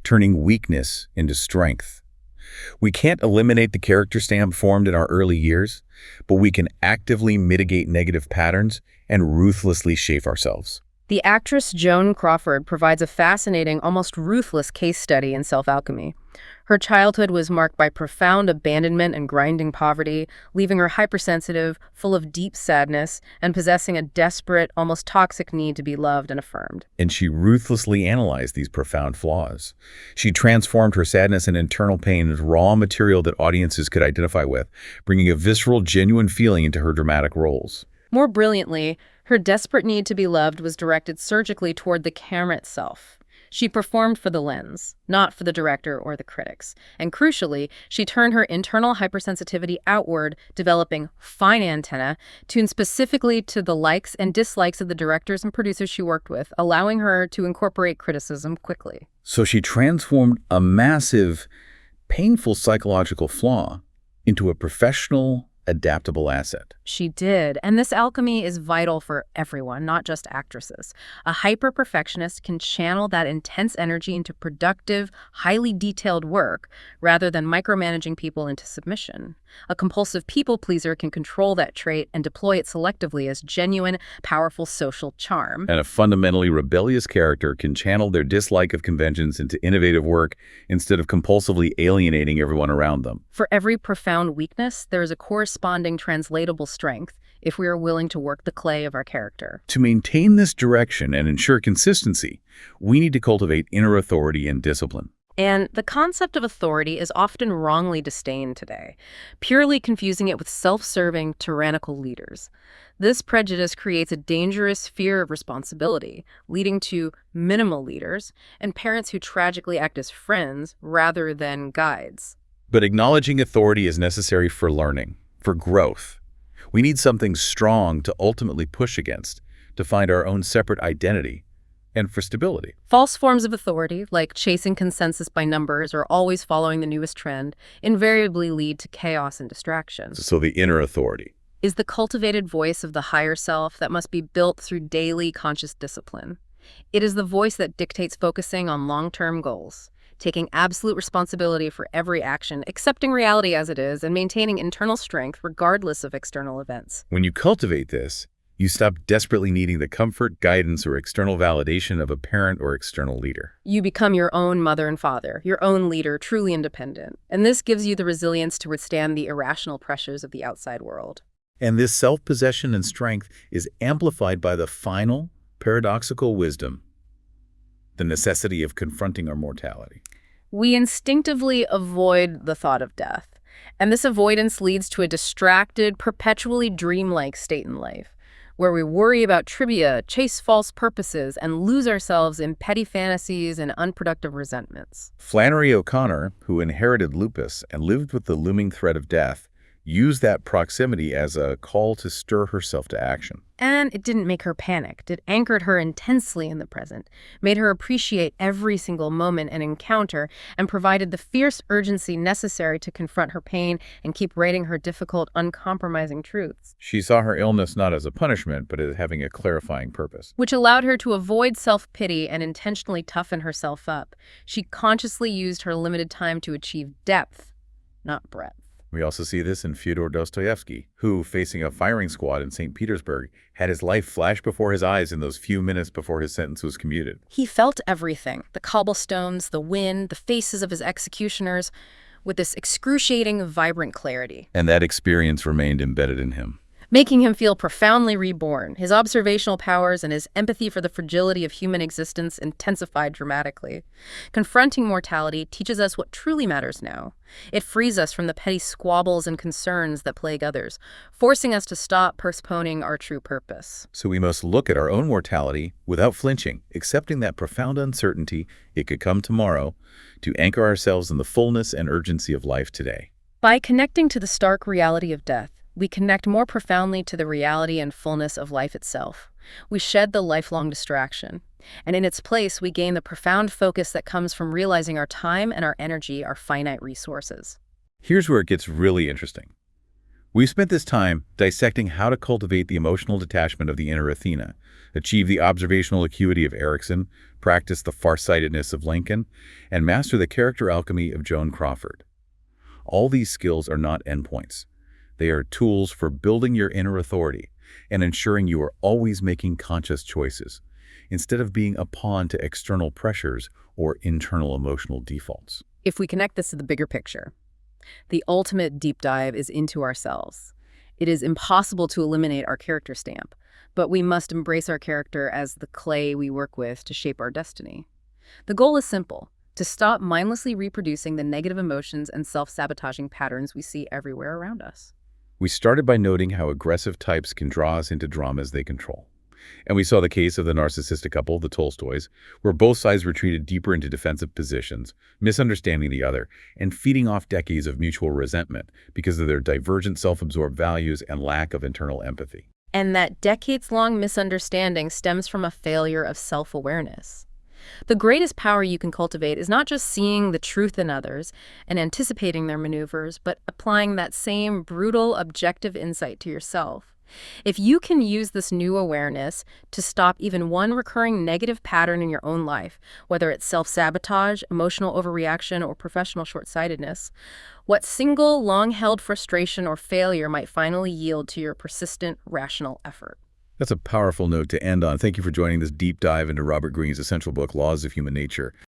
turning weakness into strength. We can't eliminate the character stamp formed in our early years, but we can actively mitigate negative patterns and ruthlessly shape ourselves. The actress Joan Crawford provides a fascinating, almost ruthless case study in self-alchemy. Her childhood was marked by profound abandonment and grinding poverty, leaving her hypersensitive, full of deep sadness, and possessing a desperate, almost toxic need to be loved and affirmed. And she ruthlessly analyzed these profound flaws. She transformed her sadness and internal pain into raw material that audiences could identify with, bringing a visceral, genuine feeling into her dramatic roles. More brilliantly, her desperate need to be loved was directed surgically toward the camera itself. She performed for the lens, not for the director or the critics. And crucially, she turned her internal hypersensitivity outward, developing fine antennae tuned specifically to the likes and dislikes of the directors and producers she worked with, allowing her to incorporate criticism quickly. So she transformed a massive, painful psychological flaw into a professional, adaptable asset. She did, and this alchemy is vital for everyone, not just actresses. A hyper-perfectionist can channel that intense energy into productive, highly detailed work rather than micromanaging people into submission. A compulsive people-pleaser can control that trait and deploy it selectively as genuine, powerful social charm. And a fundamentally rebellious character can channel their dislike of conventions into innovative work instead of compulsively alienating everyone around them. For every profound weakness, there is a corresponding translatable strength if we are willing to work the clay of our character. To maintain this direction and ensure consistency, we need to cultivate inner authority and discipline. And the concept of authority is often wrongly disdained today, purely confusing it with self-serving, tyrannical leaders. This prejudice creates a dangerous fear of responsibility, leading to minimal leaders and parents who tragically act as friends rather than guides. But acknowledging authority is necessary for learning, for growth. We need something strong to ultimately push against, to find our own separate identity, and for stability. False forms of authority, like chasing consensus by numbers or always following the newest trend, invariably lead to chaos and distraction. So the inner authority is the cultivated voice of the higher self that must be built through daily conscious discipline. It is the voice that dictates focusing on long-term goals, taking absolute responsibility for every action, accepting reality as it is, and maintaining internal strength regardless of external events. When you cultivate this, you stop desperately needing the comfort, guidance, or external validation of a parent or external leader. You become your own mother and father, your own leader, truly independent. And this gives you the resilience to withstand the irrational pressures of the outside world. And this self-possession and strength is amplified by the final, paradoxical wisdom: the necessity of confronting our mortality. We instinctively avoid the thought of death, and this avoidance leads to a distracted, perpetually dreamlike state in life, where we worry about trivia, chase false purposes, and lose ourselves in petty fantasies and unproductive resentments. Flannery O'Connor, who inherited lupus and lived with the looming threat of death, used that proximity as a call to stir herself to action. And it didn't make her panicked. It anchored her intensely in the present, made her appreciate every single moment and encounter, and provided the fierce urgency necessary to confront her pain and keep writing her difficult, uncompromising truths. She saw her illness not as a punishment, but as having a clarifying purpose. Which allowed her to avoid self-pity and intentionally toughen herself up. She consciously used her limited time to achieve depth, not breadth. We also see this in Fyodor Dostoevsky, who, facing a firing squad in St. Petersburg, had his life flash before his eyes in those few minutes before his sentence was commuted. He felt everything, the cobblestones, the wind, the faces of his executioners, with this excruciating, vibrant clarity. And that experience remained embedded in him. Making him feel profoundly reborn. His observational powers and his empathy for the fragility of human existence intensified dramatically. Confronting mortality teaches us what truly matters now. It frees us from the petty squabbles and concerns that plague others, forcing us to stop postponing our true purpose. So we must look at our own mortality without flinching, accepting that profound uncertainty, it could come tomorrow, to anchor ourselves in the fullness and urgency of life today. By connecting to the stark reality of death, we connect more profoundly to the reality and fullness of life itself. We shed the lifelong distraction, and in its place, we gain the profound focus that comes from realizing our time and our energy are finite resources. Here's where it gets really interesting. We've spent this time dissecting how to cultivate the emotional detachment of the inner Athena, achieve the observational acuity of Erikson, practice the farsightedness of Lincoln, and master the character alchemy of Joan Crawford. All these skills are not endpoints. They are tools for building your inner authority and ensuring you are always making conscious choices, instead of being a pawn to external pressures or internal emotional defaults. If we connect this to the bigger picture, the ultimate deep dive is into ourselves. It is impossible to eliminate our character stamp, but we must embrace our character as the clay we work with to shape our destiny. The goal is simple: to stop mindlessly reproducing the negative emotions and self-sabotaging patterns we see everywhere around us. We started by noting how aggressive types can draw us into dramas they control. And we saw the case of the narcissistic couple, the Tolstoys, where both sides retreated deeper into defensive positions, misunderstanding the other, and feeding off decades of mutual resentment because of their divergent self-absorbed values and lack of internal empathy. And that decades-long misunderstanding stems from a failure of self-awareness. The greatest power you can cultivate is not just seeing the truth in others and anticipating their maneuvers, but applying that same brutal, objective insight to yourself. If you can use this new awareness to stop even one recurring negative pattern in your own life, whether it's self-sabotage, emotional overreaction, or professional short-sightedness, what single long-held frustration or failure might finally yield to your persistent, rational effort? That's a powerful note to end on. Thank you for joining this deep dive into Robert Greene's essential book, Laws of Human Nature.